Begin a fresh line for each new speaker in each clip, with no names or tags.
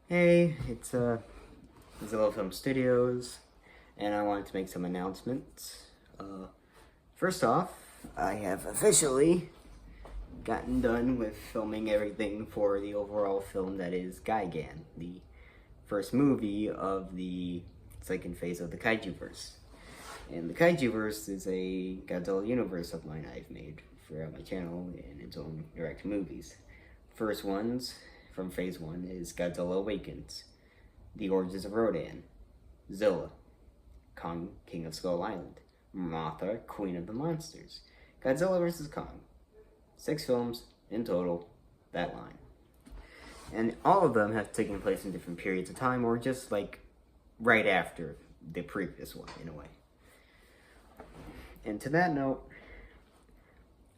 Hey, it's Zillow Film Studios, and I wanted to make some announcements. First off, I have officially gotten done with filming everything for the overall film that is Gigan, the first movie of the second phase of the Kaijuverse. And the Kaijuverse is a Godzilla universe of mine I've made for my channel in its own direct movies. First ones from phase 1 is Godzilla Awakens, The Origins of Rodan, Zilla, Kong, King of Skull Island, Mothra, Queen of the Monsters, Godzilla vs. Kong. 6 films in total, that line. And all of them have taken place in different periods of time, or just like right after the previous one, in a way. And to that note,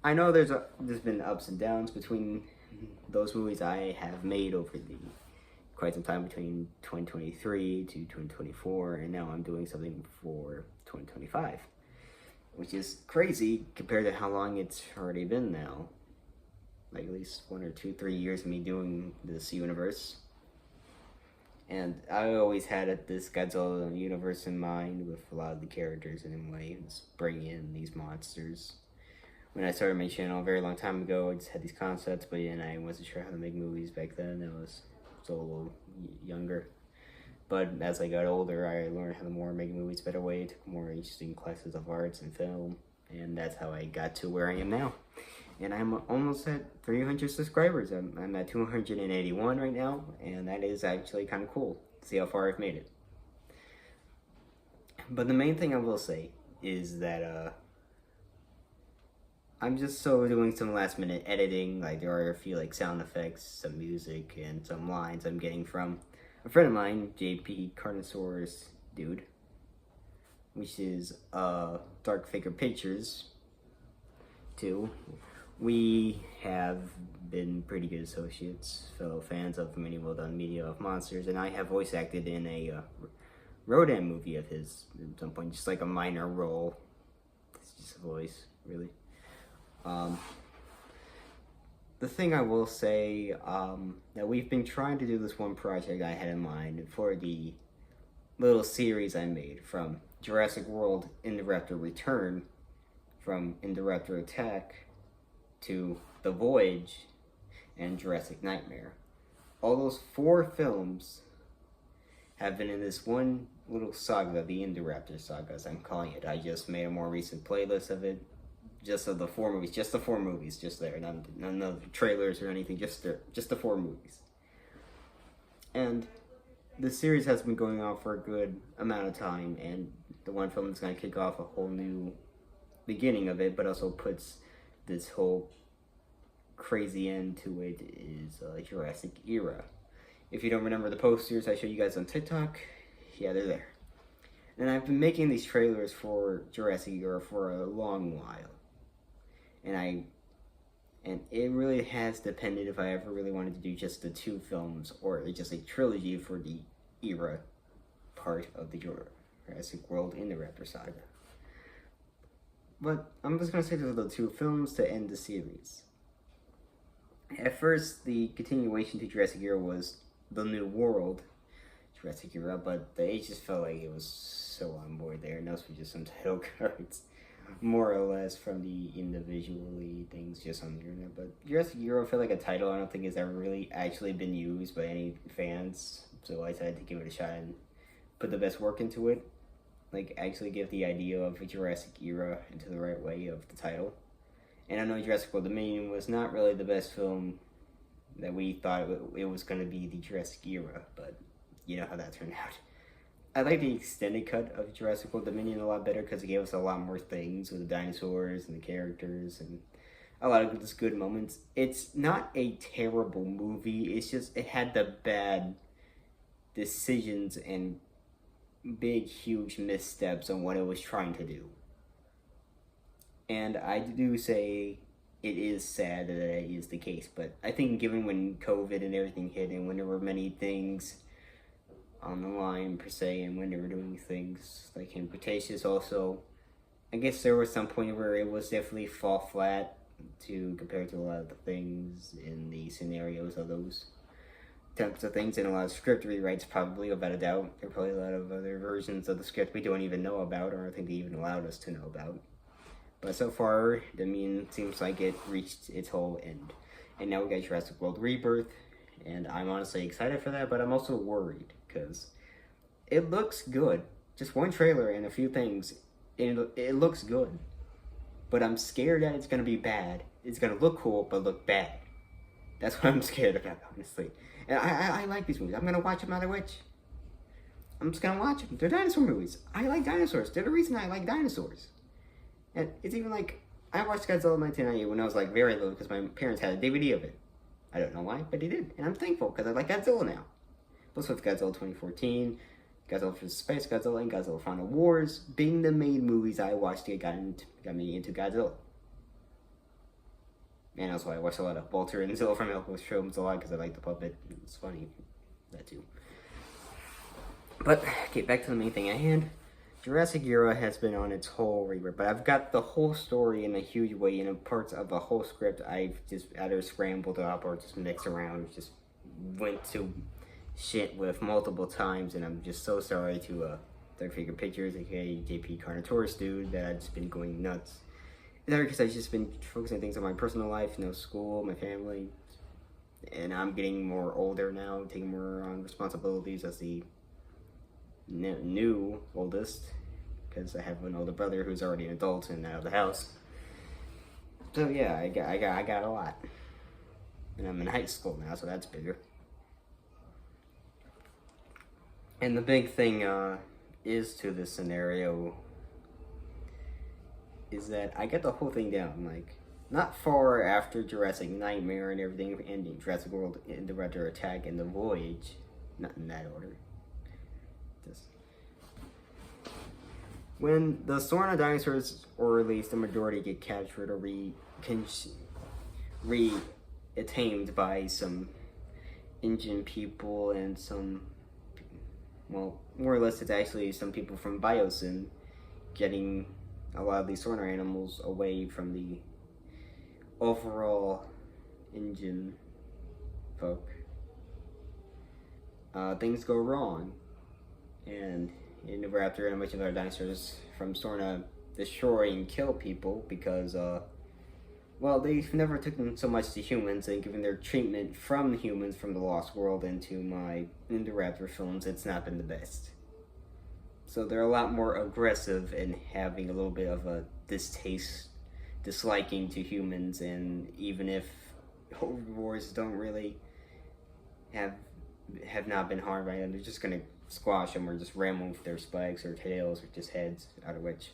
I know there's been ups and downs between those movies I have made over the quite some time between 2023 to 2024, and now I'm doing something for 2025, which is crazy compared to how long it's already been now. Like at least 1 or 2, 3 years of me doing this universe. And I always had this Godzilla universe in mind with a lot of the characters in a way, just bring in these monsters. When I started my channel a very long time ago, I just had these concepts, but then I wasn't sure how to make movies back then. I was still a little younger. But as I got older, I learned how to make movies a better way, took more interesting classes of arts and film, and that's how I got to where I am now. And I'm almost at 300 subscribers. I'm at 281 right now, and that is actually kind of cool to see how far I've made it. But the main thing I will say is that I'm just doing some last minute editing. Like there are a few like sound effects, some music, and some lines I'm getting from a friend of mine, JP Carnosaurus dude, which is Dark Figure Pictures too. We have been pretty good associates, fellow fans of many well-done media of monsters, and I have voice acted in a Rodan movie of his at some point, just like a minor role. It's just a voice, really. The thing I will say, that we've been trying to do this one project I had in mind for the little series I made from Jurassic World Indoraptor Return, from Indoraptor Attack, to The Voyage, and Jurassic Nightmare. All those 4 films have been in this one little saga, the Indoraptor saga, as I'm calling it. I just made a more recent playlist of it, just of the 4 movies, just the 4 movies, just there, none of the trailers or anything, just the 4 movies. And the series has been going on for a good amount of time, and the one film is going to kick off a whole new beginning of it, but also puts this whole crazy end to it is Jurassic Era. If you don't remember the posters I showed you guys on TikTok, yeah, they're there. And I've been making these trailers for Jurassic Era for a long while. And it really has depended if I ever really wanted to do just the 2 films or just a trilogy for the Era part of the Jurassic World Indoraptor saga. But I'm just going to say those are the 2 films to end the series. At first, the continuation to Jurassic Era was The New World Jurassic Era, but they just felt like it was so on board there, and those were just some title cards, more or less, from the individually things just on the internet. But Jurassic Era felt like a title I don't think has ever really actually been used by any fans, so I decided to give it a shot and put the best work into it. Like, actually give the idea of a Jurassic Era into the right way of the title. And I know Jurassic World Dominion was not really the best film that we thought it was going to be the Jurassic Era, but you know how that turned out. I like the extended cut of Jurassic World Dominion a lot better because it gave us a lot more things with the dinosaurs and the characters and a lot of just good moments. It's not a terrible movie, it's just it had the bad decisions and big, huge missteps on what it was trying to do. And I do say it is sad that that is the case, but I think given when COVID and everything hit and when there were many things on the line per se and when they were doing things like in Cretaceous also, I guess there was some point where it was definitely fall flat to compare to a lot of the things in the scenarios of those types of things and a lot of script rewrites, probably, without a doubt. There are probably a lot of other versions of the script we don't even know about, or I think they even allowed us to know about. But so far, the meme seems like it reached its whole end. And now we got Jurassic World Rebirth, and I'm honestly excited for that, but I'm also worried, because it looks good. Just one trailer and a few things, and it looks good. But I'm scared that it's going to be bad. It's going to look cool, but look bad. That's what I'm scared about, honestly. And I like these movies. I'm going to watch them either which. I'm just going to watch them. They're dinosaur movies. I like dinosaurs. They're the reason I like dinosaurs. And it's even like, I watched Godzilla 1998 when I was like very little because my parents had a DVD of it. I don't know why, but they did. And I'm thankful because I like Godzilla now. Plus with Godzilla 2014, Godzilla vs. Space Godzilla, and Godzilla Final Wars being the main movies I watched that got me into Godzilla. And also I watched a lot of Walter and Zilla from Elko's films a lot because I like the puppet. It's funny, that too. But, get back to the main thing at hand. Jurassic Era has been on its whole rebirth, but I've got the whole story in a huge way, and in parts of the whole script I've just either scrambled up or just mixed around, just went to shit with multiple times, and I'm just so sorry to Third Figure Pictures, aka JP Carnotaurus dude, that I've just been going nuts. Because I've just been focusing on things on my personal life, school, my family, and I'm getting more older now, taking more on responsibilities as the new oldest, because I have an older brother who's already an adult and out of the house. So yeah, I got a lot, and I'm in high school now, so that's bigger. And the big thing is to this scenario is that I get the whole thing down, like, not far after Jurassic Nightmare and everything, ending Jurassic World, Interruptor Attack, and The Voyage, not in that order. Just when the Sorna dinosaurs, or at least the majority, get captured or re-attained by some InGen people and some, well, more or less it's actually some people from Biosyn getting a lot of these Sorna animals away from the overall InGen folk. Things go wrong, and Indoraptor and a bunch of other dinosaurs from Sorna destroy and kill people because, well, they've never taken so much to humans, and given their treatment from humans from the Lost World into my Indoraptor films, it's not been the best. So they're a lot more aggressive and having a little bit of a disliking to humans, and even if herbivores don't really have not been harmed by them, they're just gonna squash them or just ram them with their spikes or tails or just heads, out of which.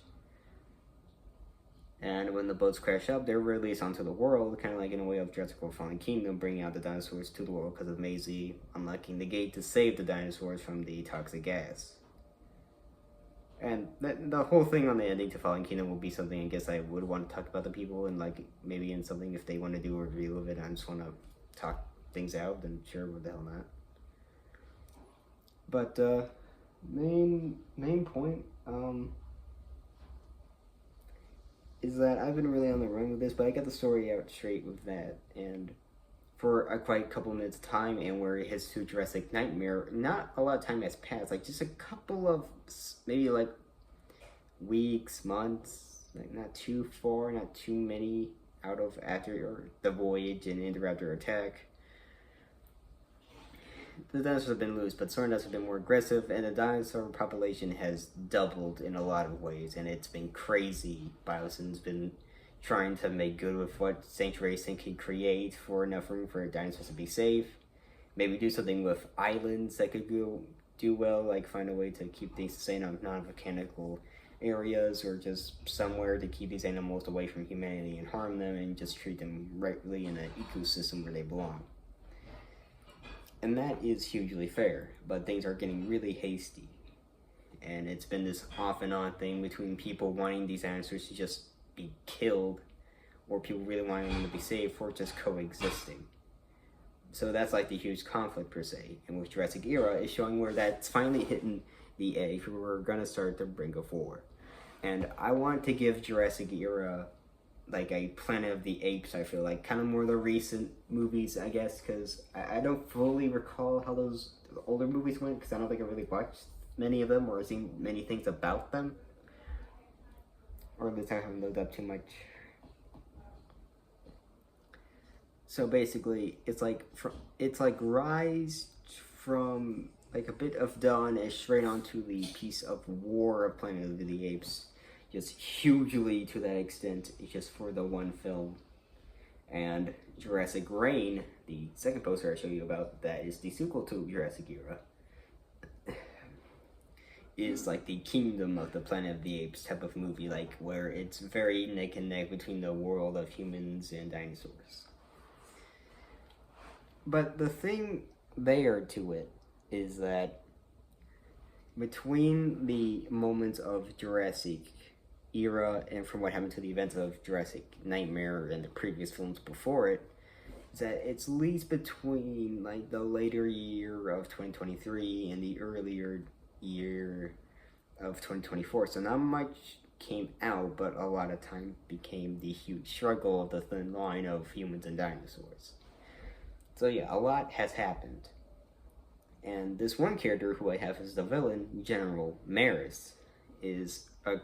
And when the boats crash up, they're released onto the world, kind of like in a way of Jurassic World Fallen Kingdom, bringing out the dinosaurs to the world because of Maisie unlocking the gate to save the dinosaurs from the toxic gas. And the whole thing on the ending to Fallen Kingdom will be something I guess I would want to talk about the people, and like maybe in something if they want to do a review of it, I just want to talk things out, then sure, what the hell not. But main point is that I've been really on the run with this, but I got the story out straight with that, and for a quite couple minutes of time, and where it hits to Jurassic Nightmare, not a lot of time has passed, like just a couple of maybe like weeks, months, like not too far, not too many out of after The Voyage and Indoraptor Attack. The dinosaurs have been loose, but Sorna dinosaurs have been more aggressive, and the dinosaur population has doubled in a lot of ways, and it's been crazy. Biosyn's been trying to make good with what Sanctuary Sync can create for enough room for dinosaurs to be safe. Maybe do something with islands that could do well, like find a way to keep things sane on non-volcanical areas, or just somewhere to keep these animals away from humanity and harm them, and just treat them rightly in an ecosystem where they belong. And that is hugely fair, but things are getting really hasty. And it's been this off and on thing between people wanting these dinosaurs to just be killed, or people really wanting them to be saved, or just coexisting. So that's like the huge conflict per se. And with Jurassic Era is showing where that's finally hitting the edge, where we're gonna start the brink of war. And I want to give Jurassic Era like a Planet of the Apes. I feel like kind of more the recent movies, I guess, because I don't fully recall how those older movies went, because I don't think I really watched many of them or seen many things about them, or at least I haven't looked up too much. So basically, it's like Rise from like a bit of dawn and straight onto the piece of war of Planet of the Apes, just hugely to that extent, just for the one film. And Jurassic Reign, the second poster I showed you about, that is the sequel to Jurassic Era, is like the kingdom of the Planet of the Apes type of movie, like where it's very neck and neck between the world of humans and dinosaurs. But the thing there to it is that between the moments of Jurassic Era and from what happened to the events of Jurassic Nightmare and the previous films before it, is that it's at least between like the later year of 2023 and the earlier year of 2024. So not much came out, but a lot of time became the huge struggle of the thin line of humans and dinosaurs. So yeah, a lot has happened. And this one character who I have as the villain, General Maris, is a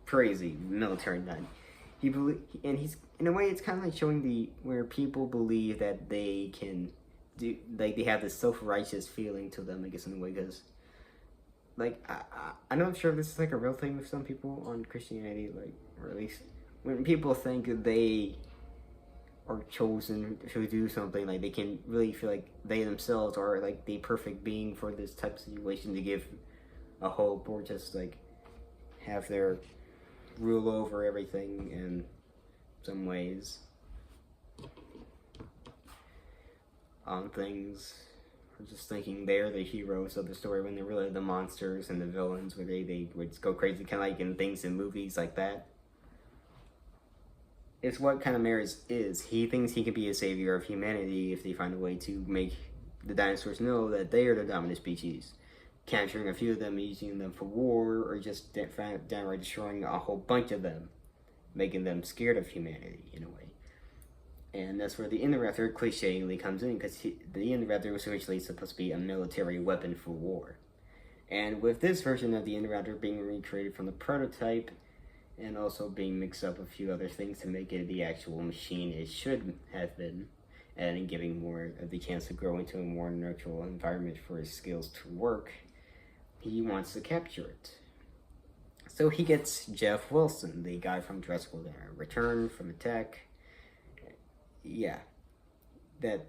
crazy military nut. And he's, in a way, it's kind of like showing where people believe that they can do, like they have this self-righteous feeling to them, I guess, in a way, because like I'm not sure if this is like a real thing with some people on Christianity, like, or at least when people think they are chosen to do something, like they can really feel like they themselves are like the perfect being for this type of situation, to give a hope or just like have their rule over everything in some ways on things, or just thinking they're the heroes of the story when they're really the monsters and the villains, where they would go crazy, kind of like in things in movies like that. It's what kind of Maris is. He thinks he can be a savior of humanity if they find a way to make the dinosaurs know that they are the dominant species. Capturing a few of them, using them for war, or just downright destroying a whole bunch of them, making them scared of humanity, in a way. And that's where the Indoraptor cliché comes in, because the Indoraptor was originally supposed to be a military weapon for war. And with this version of the Indoraptor being recreated from the prototype, and also being mixed up with a few other things to make it the actual machine it should have been, and giving more of the chance to grow into a more neutral environment for his skills to work, he wants to capture it. So he gets Jeff Wilson, the guy from Jurassic World Return, from Attack. Yeah, that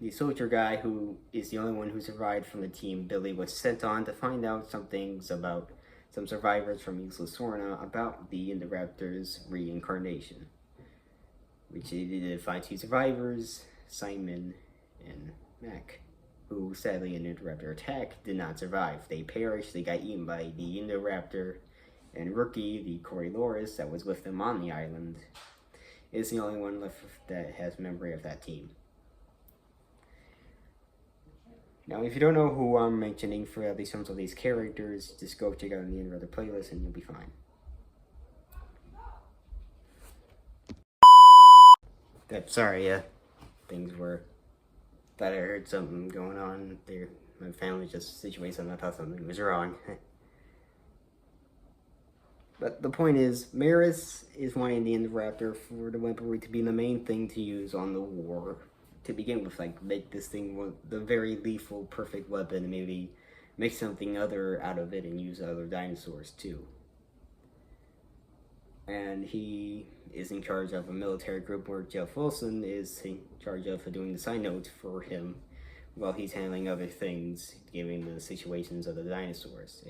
the soldier guy who is the only one who survived from the team Billy was sent on to find out some things about some survivors from Isla Sorna about the Indoraptor's reincarnation, which he did find two survivors, Simon and Mac, who sadly in the Indoraptor attack did not survive. They perished, they got eaten by the Indoraptor, and Rookie, the Coriolis that was with them on the island, is the only one left that has memory of that team. Now, if you don't know who I'm mentioning for at least some of these characters, just go check out the Indoraptor playlist and you'll be fine. Sorry, things were, thought I heard something going on there. My family just situated something, I thought something was wrong. But the point is, Maris is wanting the Indoraptor for the weaponry to be the main thing to use on the war. To begin with, like, make this thing the very lethal, perfect weapon, and maybe make something other out of it and use other dinosaurs too. And he is in charge of a military group where Jeff Wilson is in charge of doing the side notes for him while he's handling other things, giving the situations of the dinosaurs.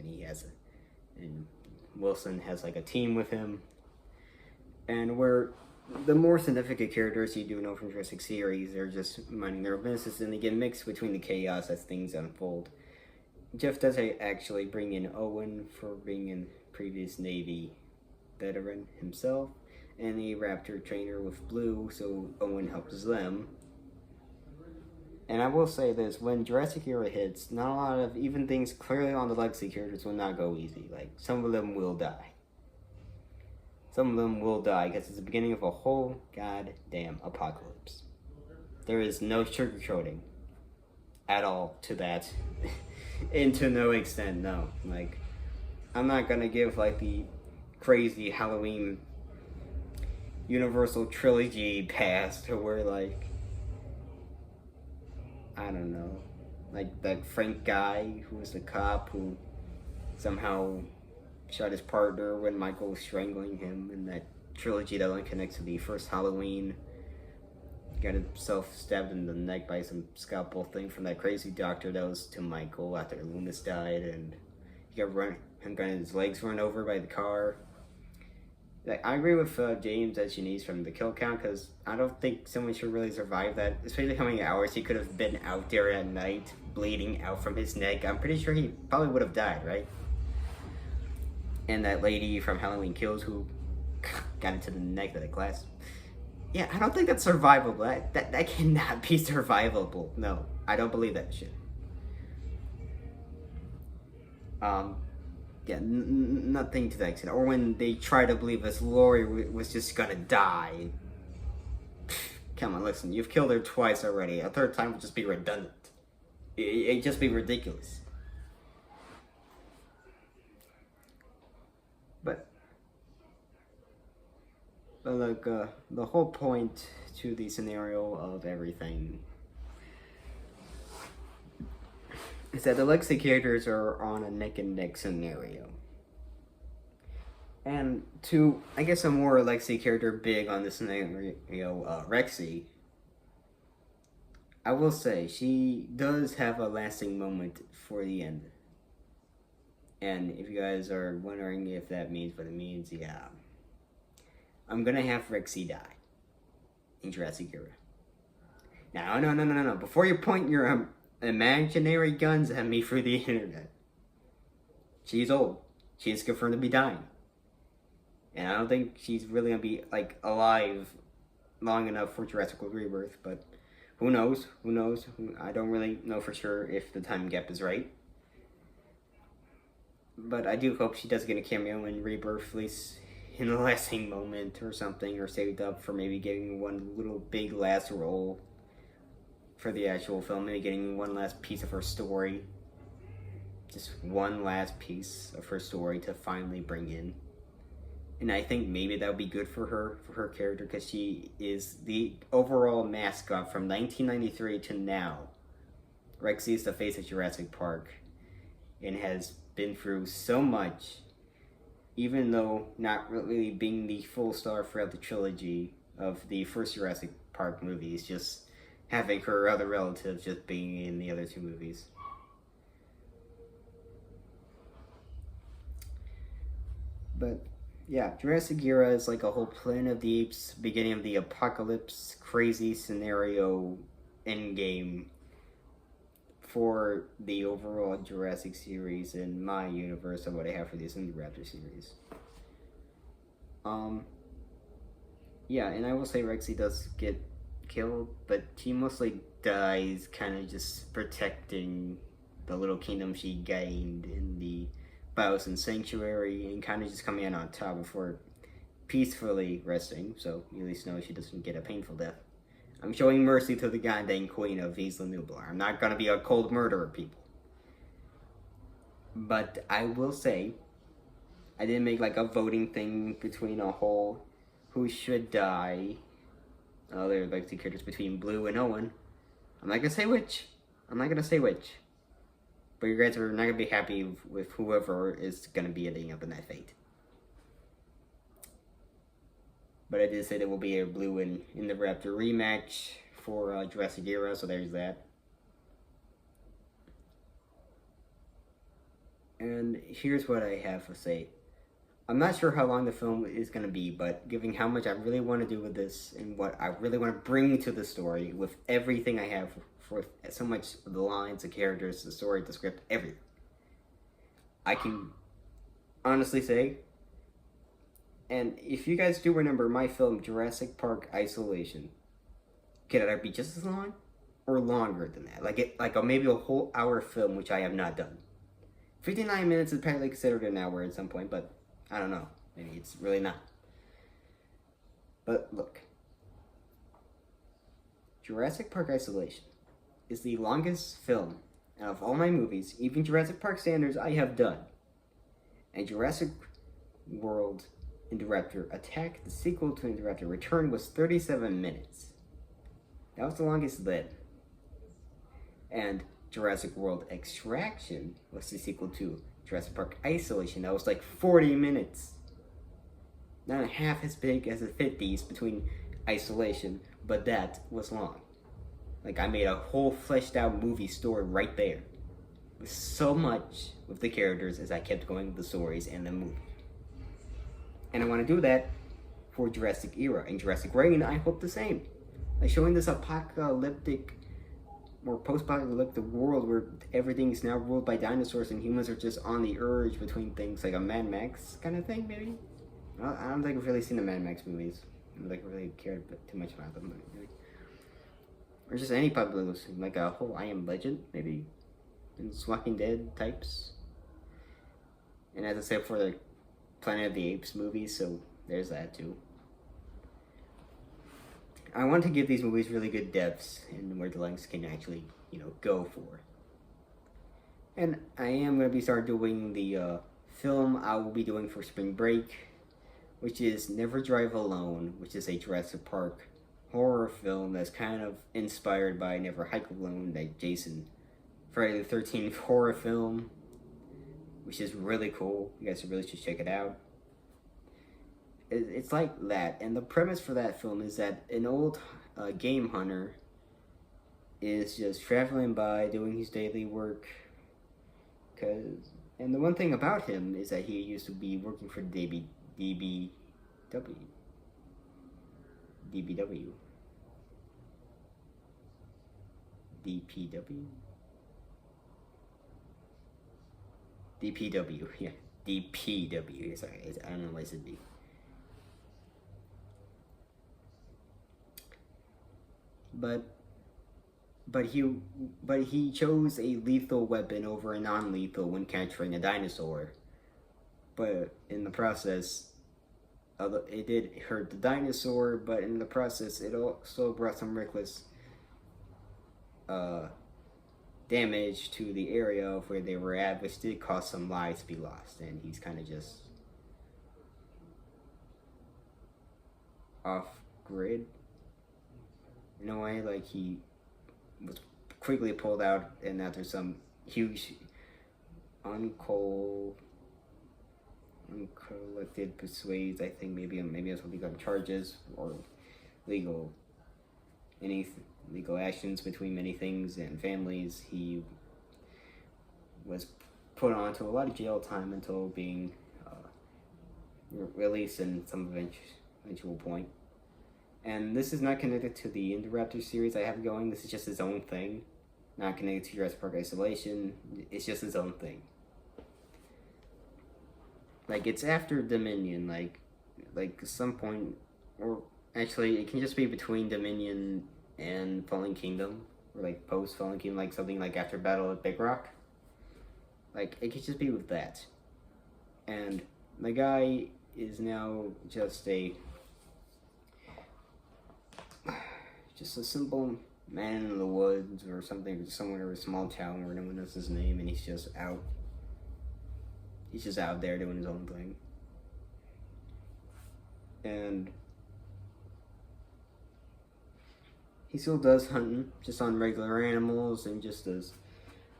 And Wilson has like a team with him. And where the more significant characters you do know from Jurassic series, they're just minding their own business, and they get mixed between the chaos as things unfold. Jeff does actually bring in Owen for being a previous Navy veteran himself, and a Raptor trainer with Blue, so Owen helps them. And I will say this, when Jurassic Era hits, not a lot of, even things clearly on the legacy characters will not go easy. Like, some of them will die. some of them will die because it's the beginning of a whole goddamn apocalypse. There is no sugarcoating at all to that. And to no extent, no. Like, I'm not gonna give like the crazy Halloween Universal trilogy pass to where, like, I don't know, like that Frank guy who was the cop who somehow shot his partner when Michael was strangling him in that trilogy that only connects to the first Halloween. Got himself stabbed in the neck by some scalpel thing from that crazy doctor that was to Michael after Loomis died, and he got his legs run over by the car. Like, I agree with James as Janice from the kill count, because I don't think someone should really survive that, especially how many hours he could have been out there at night, bleeding out from his neck. I'm pretty sure he probably would have died, right? And that lady from Halloween Kills who got into the neck with a glass. Yeah, I don't think that's survivable. That cannot be survivable. No, I don't believe that shit. Yeah, nothing to that extent. Or when they try to believe this Laurie was just gonna die. Come on, listen, you've killed her twice already. A third time would just be redundant. It'd just be ridiculous. But like, the whole point to the scenario of everything is that the Lexi characters are on a neck and neck scenario. And to, I guess, a more Lexi character big on this scenario, Rexy, I will say she does have a lasting moment for the end. And if you guys are wondering if that means what it means, yeah. I'm gonna have Rexy die in Jurassic Era. Now, no. Before you point your imaginary guns at me through the internet, she's old. She's confirmed to be dying. And I don't think she's really gonna be, like, alive long enough for Jurassic World Rebirth, but who knows? I don't really know for sure if the time gap is right. But I do hope she does get a cameo in Rebirth, at least in a lasting moment or something, or saved up for maybe getting one little big last role for the actual film, maybe getting one last piece of her story. Just one last piece of her story to finally bring in. And I think maybe that would be good for her character, because she is the overall mascot from 1993 to now. Rexy is the face of Jurassic Park and has been through so much, even though not really being the full star throughout the trilogy of the first Jurassic Park movies, just having her other relatives just being in the other two movies. But yeah, Jurassic Era is like a whole Planet of the Apes, beginning of the apocalypse, crazy scenario endgame for the overall Jurassic series in my universe of what I have for the Raptor series. Yeah, and I will say Rexy does get killed, but she mostly dies kind of just protecting the little kingdom she gained in the Biosyn Sanctuary, and kind of just coming in on top before peacefully resting, so you at least know she doesn't get a painful death. I'm showing mercy to the goddamn queen of Isla Nublar. I'm not gonna be a cold murderer, people. But I will say, I didn't make like a voting thing between a whole who should die. There are like two characters between Blue and Owen. I'm not gonna say which. But you guys are not gonna be happy with whoever is gonna be ending up in that fate. But I did say there will be a Blue in the Raptor rematch for Jurassic Era, so there's that. And here's what I have to say. I'm not sure how long the film is going to be, but given how much I really want to do with this and what I really want to bring to the story with everything I have for so much of the lines, the characters, the story, the script, everything, I can honestly say, and if you guys do remember my film Jurassic Park Isolation, could it be just as long or longer than that? Like maybe a whole hour film, which I have not done. 59 minutes is apparently considered an hour at some point, but I don't know. Maybe it's really not. But look, Jurassic Park Isolation is the longest film out of all my movies, even Jurassic Park standards, I have done. And Jurassic World Indoraptor Attack, the sequel to Indoraptor Return, was 37 minutes. That was the longest then. And Jurassic World Extraction was the sequel to Jurassic Park Isolation. That was like 40 minutes. Not half as big as the 50s between Isolation, but that was long. Like, I made a whole fleshed out movie story right there. With so much with the characters as I kept going with the stories and the movie. And I want to do that for Jurassic Era. And Jurassic Reign, I hope the same. Like, showing this apocalyptic or post-apocalyptic world where everything is now ruled by dinosaurs and humans are just on the urge between things, like a Mad Max kind of thing, maybe? I don't think I've really seen the Mad Max movies. I don't think I really cared too much about them. Maybe. Or just any public, like a whole I Am Legend, maybe? And Walking Dead types. And as I said, for the Planet of the Apes movies, so there's that too. I want to give these movies really good depths and where the lengths can actually, go for. And I am going to start doing the film I will be doing for spring break, which is Never Drive Alone, which is a Jurassic Park horror film that's kind of inspired by Never Hike Alone, that Friday the 13th horror film, which is really cool. You guys really should check it out. It's like that, and the premise for that film is that an old game hunter is just traveling by doing his daily work. And the one thing about him is that he used to be working for DBW. DPW, yeah, DPW, sorry, I don't know why I said D. But he chose a lethal weapon over a non-lethal when capturing a dinosaur. But in the process, it did hurt the dinosaur, but in the process, it also brought some reckless damage to the area of where they were at, which did cause some lives to be lost. And he's kind of just off grid in a way. Like, he was quickly pulled out, and after some huge uncollected persuades, I think maybe that's what he got charges or legal actions between many things and families. He was put onto a lot of jail time until being released in some eventual point. And this is not connected to the Indoraptor series I have going. This is just his own thing. Not connected to Jurassic Park Isolation. It's just his own thing. Like, it's after Dominion, like some point, or actually it can just be between Dominion and Fallen Kingdom, or like post Fallen Kingdom, like something like after Battle of Big Rock. Like, it could just be with that. And the guy is now just a simple man in the woods or something, somewhere in a small town where no one knows his name, and he's just out there doing his own thing. And he still does hunting, just on regular animals, and just does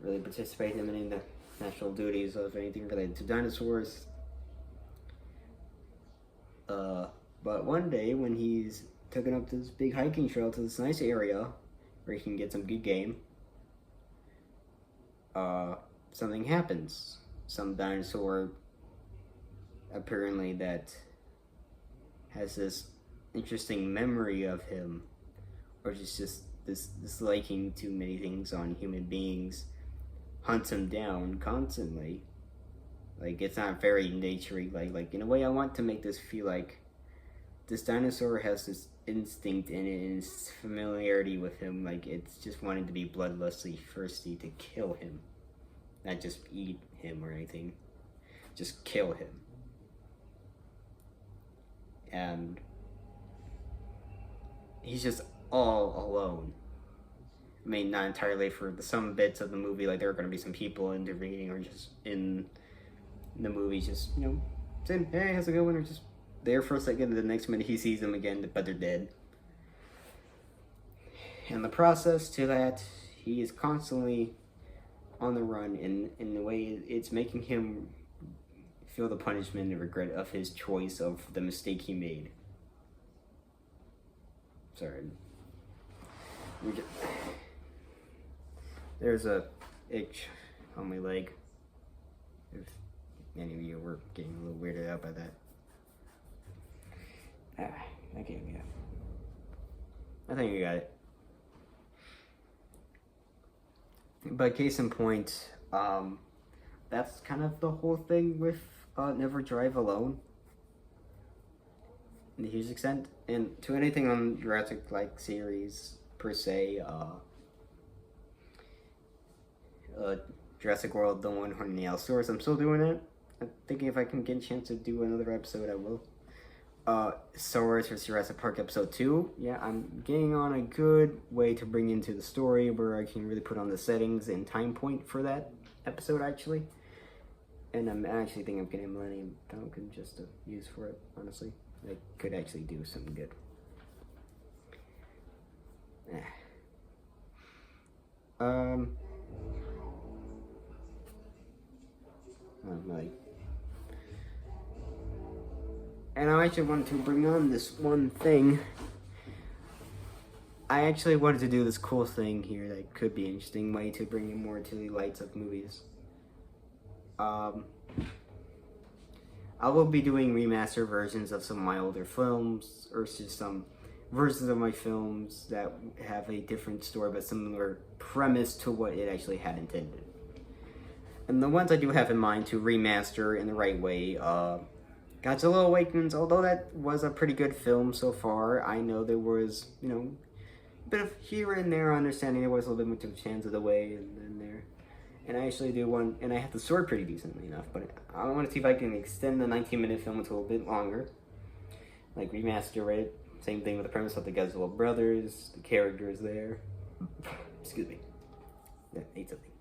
really participate in any of the natural duties of anything related to dinosaurs. But one day, when he's taken up this big hiking trail to this nice area where he can get some good game, something happens. Some dinosaur, apparently, that has this interesting memory of him, or just this liking to many things on human beings, hunts him down constantly. Like, it's not very naturey. Like in a way, I want to make this feel like this dinosaur has this instinct in it, and its familiarity with him. Like, it's just wanting to be bloodlustly thirsty to kill him, not just eat him or anything, just kill him. And he's just all alone. I mean, not entirely for some bits of the movie, like there are going to be some people intervening or just in the movie, just, saying, hey, how's it going? Or just there for a second, and the next minute he sees them again, but they're dead. And the process to that, he is constantly on the run, in the way it's making him feel the punishment and regret of his choice of the mistake he made. Sorry. There's a itch on my leg. If any of you were getting a little weirded out by that. I can't get it. I think I got it. But case in point, that's kind of the whole thing with Never Drive Alone. In a huge extent. And to anything on Jurassic like series per se, Jurassic World, the one hunting the Allosaurus, I'm still doing it. I'm thinking if I can get a chance to do another episode, I will. Star Wars vs. Jurassic Park Episode 2. Yeah, I'm getting on a good way to bring into the story where I can really put on the settings and time point for that episode, actually. And I'm actually thinking of getting a Millennium Falcon just to use for it, honestly. I could actually do something good. And I actually wanted to bring on this one thing. I actually wanted to do this cool thing here that could be an interesting way to bring in more to the lights of movies. I will be doing remaster versions of some of my older films, or just some versions of my films that have a different story but similar premise to what it actually had intended. And the ones I do have in mind to remaster in the right way, Godzilla Awakens, although that was a pretty good film so far, I know there was, a bit of here and there understanding there was a little bit too much hands of the way and there. And I actually do one, and I have the sword pretty decently enough, but I want to see if I can extend the 19-minute film into a little bit longer. Like, remaster it. Same thing with the premise of the Godzilla brothers, the characters there. Excuse me. Yeah, ate something.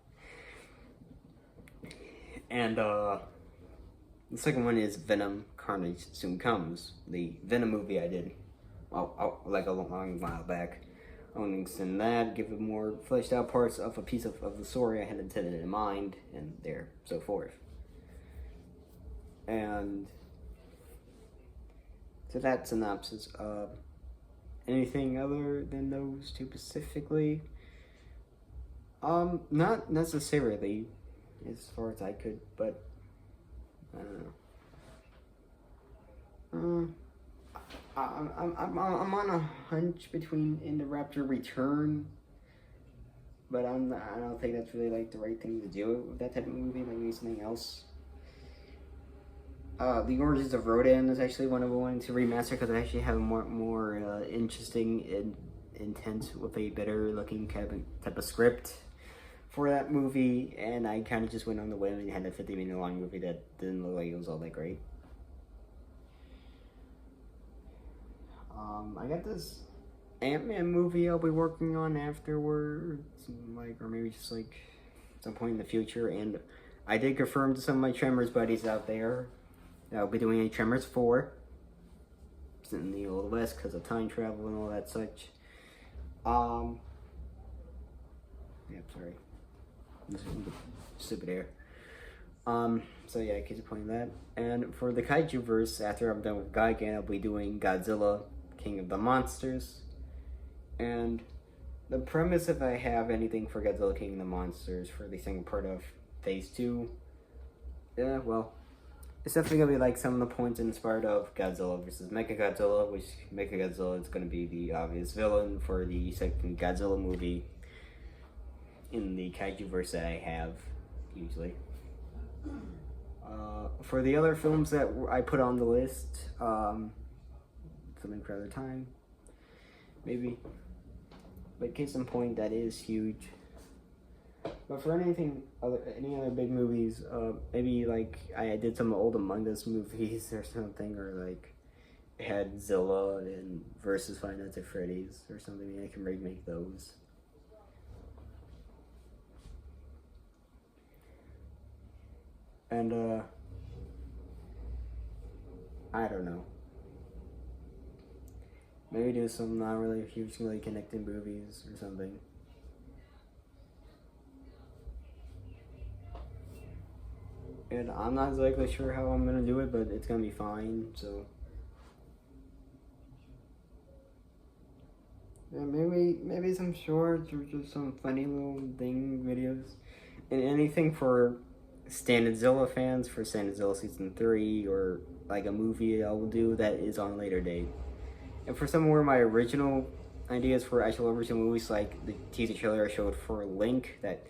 And, the second one is Venom Carnage Soon Comes. The Venom movie I did, like a long while back. I want to extend that, give it more fleshed out parts of a piece of the story I had intended in mind, and there, so forth. And to that synopsis, anything other than those two specifically? Not necessarily, as far as I could, but I don't know. I'm on a hunch between Indoraptor Return, but I don't think that's really like the right thing to do with that type of movie. Like maybe something else. The Origins of Rodan is actually one of the ones to remaster because I actually have more interesting intent with a better looking type of script for that movie, and I kind of just went on the whim and had a 50-minute long movie that didn't look like it was all that great. I got this Ant-Man movie I'll be working on afterwards, or maybe just at some point in the future, and I did confirm to some of my Tremors buddies out there that I'll be doing a Tremors 4. It's in the Old West because of time travel and all that such. Yeah, sorry. Stupid air. So yeah, I keep pointing that. And for the Kaiju verse, after I'm done with Gigan, I'll be doing Godzilla, King of the Monsters. And the premise, if I have anything for Godzilla, King of the Monsters for the second part of Phase 2, yeah, well, it's definitely going to be like some of the points inspired of Godzilla versus Mechagodzilla, which Mechagodzilla is going to be the obvious villain for the second Godzilla movie in the Kaiju verse that I have, usually. For the other films that I put on the list, something for other time, maybe. But case in point, that is huge. But for any other big movies, maybe like I did some old Among Us movies or something, or like had Zilla and versus Five Nights at Freddy's or something. Maybe I can remake those. And I don't know. Maybe do some not really hugely connected movies or something. And I'm not exactly sure how I'm gonna do it, but it's gonna be fine. So yeah, maybe some shorts or just some funny little thing videos, and anything for Standardzilla fans for Standardzilla season 3 or like a movie I will do that is on a later date. And for some of my original ideas for actual original movies, like the teaser trailer I showed for Link, that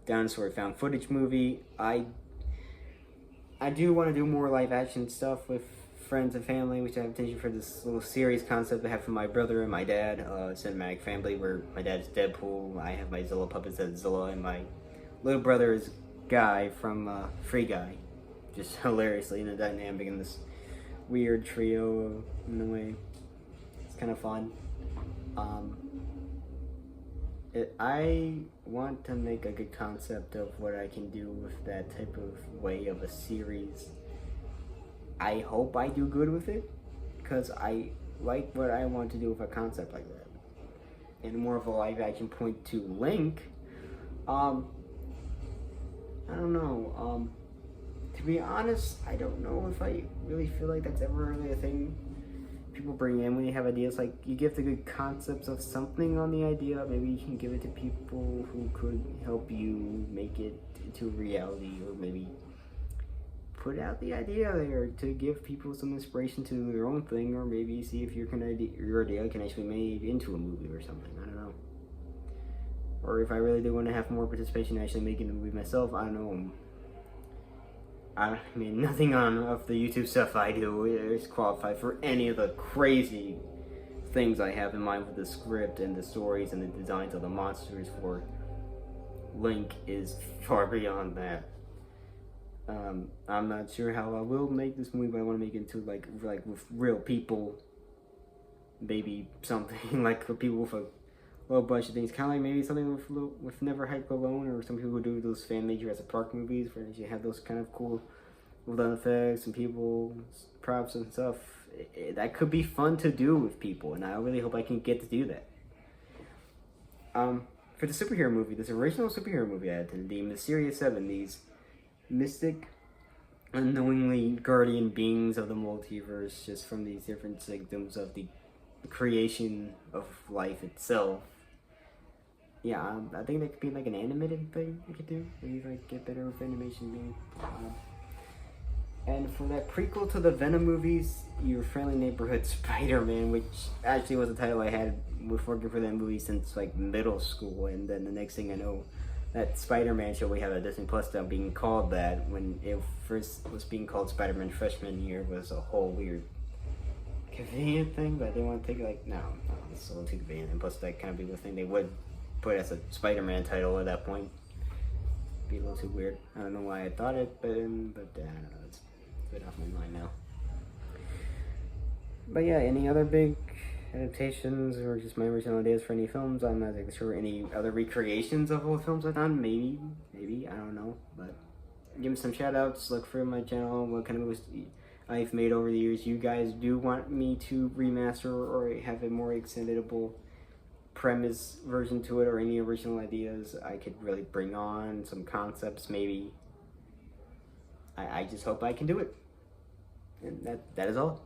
dinosaur found footage movie, I do want to do more live action stuff with friends and family, which I have intention for this little series concept I have for my brother and my dad, Cinematic Family, where my dad's Deadpool, I have my Zilla puppets as Zilla, and my little brother is Guy from Free Guy. Just hilariously in a dynamic in this weird trio in a way. It's kind of fun. I want to make a good concept of what I can do with that type of way of a series. I hope I do good with it, because I like what I want to do with a concept like that. And more of a live action point to Link, I don't know. To be honest, I don't know if I really feel like that's ever really a thing people bring in when you have ideas. Like, you give the good concepts of something on the idea, maybe you can give it to people who could help you make it into reality, or maybe put out the idea there to give people some inspiration to do their own thing, or maybe see if your idea can actually be made into a movie or something. I don't know. Or if I really do want to have more participation in actually making the movie myself, I don't know. I mean, nothing of the YouTube stuff I do is qualified for any of the crazy things I have in mind with the script and the stories and the designs of the monsters for Link is far beyond that. I'm not sure how I will make this movie, but I want to make it into like with real people, maybe something like for people with a little bunch of things, kind of like maybe something with Never Hike Alone, or some people who do those fan-made Jurassic Park movies where you have those kind of cool well-done effects and people, props and stuff. That could be fun to do with people, and I really hope I can get to do that. For the superhero movie, this original superhero movie I had to deem Mysterious Seven, these mystic, unknowingly guardian beings of the multiverse, just from these different symptoms of the creation of life itself. Yeah, I think that could be like an animated thing we could do. We like get better with animation being. And for that prequel to the Venom movies, Your Friendly Neighborhood Spider-Man, which actually was a title I had with working for that movie since like middle school, and then the next thing I know, that Spider-Man show we have at Disney Plus now being called that, when it first was being called Spider-Man freshman year, was a whole weird convenient thing, but they want to take it like, no, it's a little too convenient, and plus that kind of be the thing they would put as a Spider-Man title at that point. Be a little too weird. I don't know why I thought it, but I don't know, it's a bit off my mind now. But yeah, any other big adaptations or just my original ideas for any films? I'm not exactly sure. Any other recreations of old films I've done? Maybe, I don't know. But give me some shout outs, look for my channel, what kind of movies I've made over the years you guys do want me to remaster or have a more extendable premise version to it, or any original ideas I could really bring on, some concepts maybe. I just hope I can do it. And that is all.